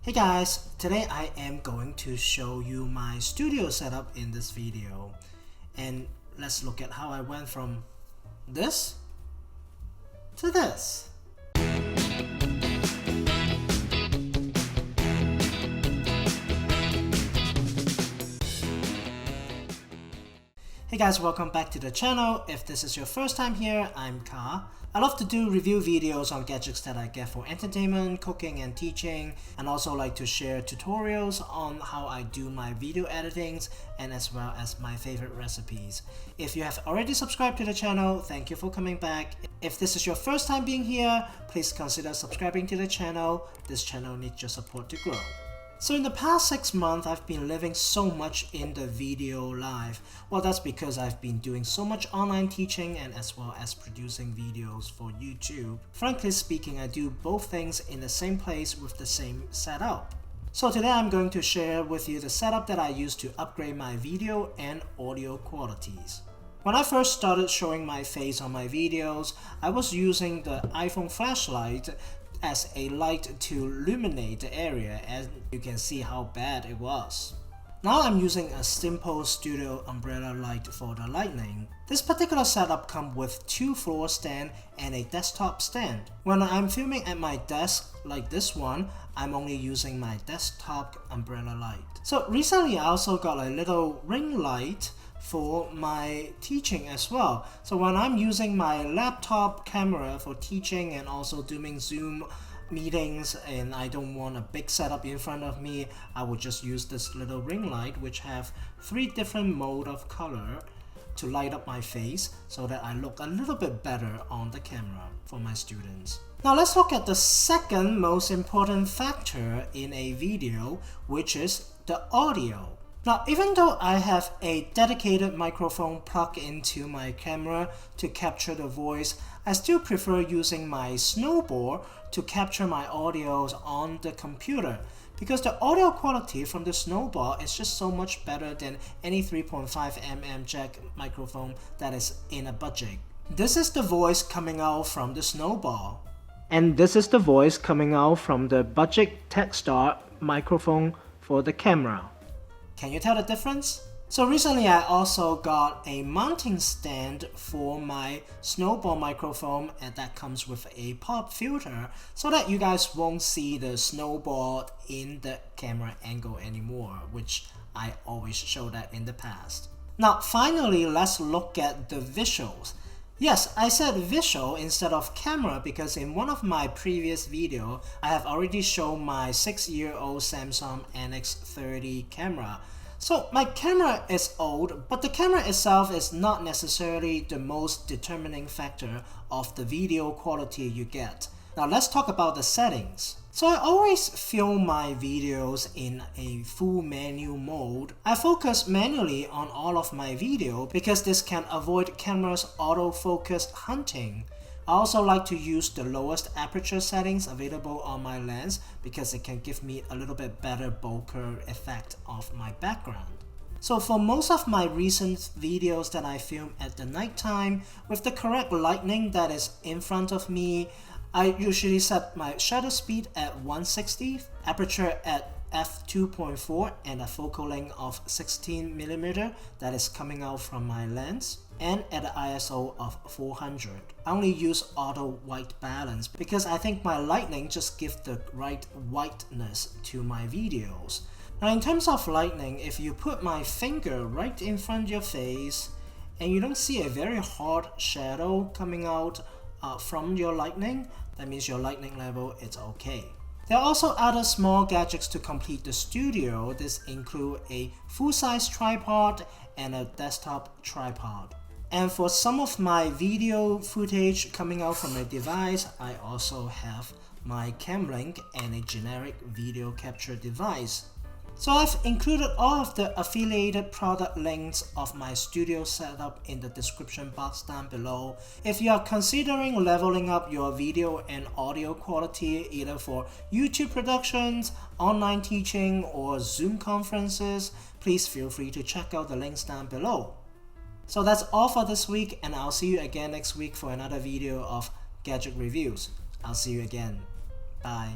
Hey guys, today I am going to show you my studio setup in this video, and let's look at how I went from this to this. Hey guys, welcome back to the channel. If this is your first time here, I'm Ka. I love to do review videos on gadgets that I get for entertainment, cooking and teaching, and also like to share tutorials on how I do my video editings and as well as my favorite recipes. If you have already subscribed to the channel, thank you for coming back. If this is your first time being here, please consider subscribing to the channel. This channel needs your support to grow. So in the past 6 months, I've been living so much in the video life. Well, that's because I've been doing so much online teaching and as well as producing videos for YouTube. Frankly speaking, I do both things in the same place with the same setup. So today I'm going to share with you the setup that I use to upgrade my video and audio qualities. When I first started showing my face on my videos, I was using the iPhone flashlight as a light to illuminate the area, and you can see how bad it was. Now I'm using a simple studio umbrella light for the lighting. This particular setup comes with 2 floor stands and a desktop stand. When I'm filming at my desk like this one, I'm only using my desktop umbrella light. So recently I also got a little ring light for my teaching as well. So when I'm using my laptop camera for teaching and also doing Zoom meetings and I don't want a big setup in front of me, I would just use this little ring light which have 3 different modes of color to light up my face so that I look a little bit better on the camera for my students. Now let's look at the second most important factor in a video, which is the audio. Now, even though I have a dedicated microphone plugged into my camera to capture the voice, I still prefer using my Snowball to capture my audios on the computer because the audio quality from the Snowball is just so much better than any 3.5mm jack microphone that is in a budget. This is the voice coming out from the Snowball. And this is the voice coming out from the budget TAKSTAR microphone for the camera. Can you tell the difference? So recently I also got a mounting stand for my Snowball microphone, and that comes with a pop filter so that you guys won't see the Snowball in the camera angle anymore, which I always show that in the past. Now finally, let's look at the visuals. Yes, I said visual instead of camera because in one of my previous videos, I have already shown my 6-year-old Samsung NX30 camera. So my camera is old, but the camera itself is not necessarily the most determining factor of the video quality you get. Now let's talk about the settings. So I always film my videos in a full menu mode. I focus manually on all of my video because this can avoid camera's autofocus hunting. I also like to use the lowest aperture settings available on my lens because it can give me a little bit better bokeh effect of my background. So for most of my recent videos that I film at the nighttime, with the correct lighting that is in front of me, I usually set my shutter speed at 1/60, aperture at f2.4 and a focal length of 16mm that is coming out from my lens, and at an ISO of 400. I only use auto white balance because I think my lighting just gives the right whiteness to my videos. Now in terms of lighting, if you put my finger right in front of your face and you don't see a very hard shadow coming out from your lighting, that means your lighting level is okay. There are also other small gadgets to complete the studio. This include a full-size tripod and a desktop tripod. And for some of my video footage coming out from a device, I also have my cam link and a generic video capture device. So I've included all of the affiliated product links of my studio setup in the description box down below. If you are considering leveling up your video and audio quality either for YouTube productions, online teaching, or Zoom conferences, please feel free to check out the links down below. So that's all for this week, and I'll see you again next week for another video of gadget reviews. I'll see you again. Bye.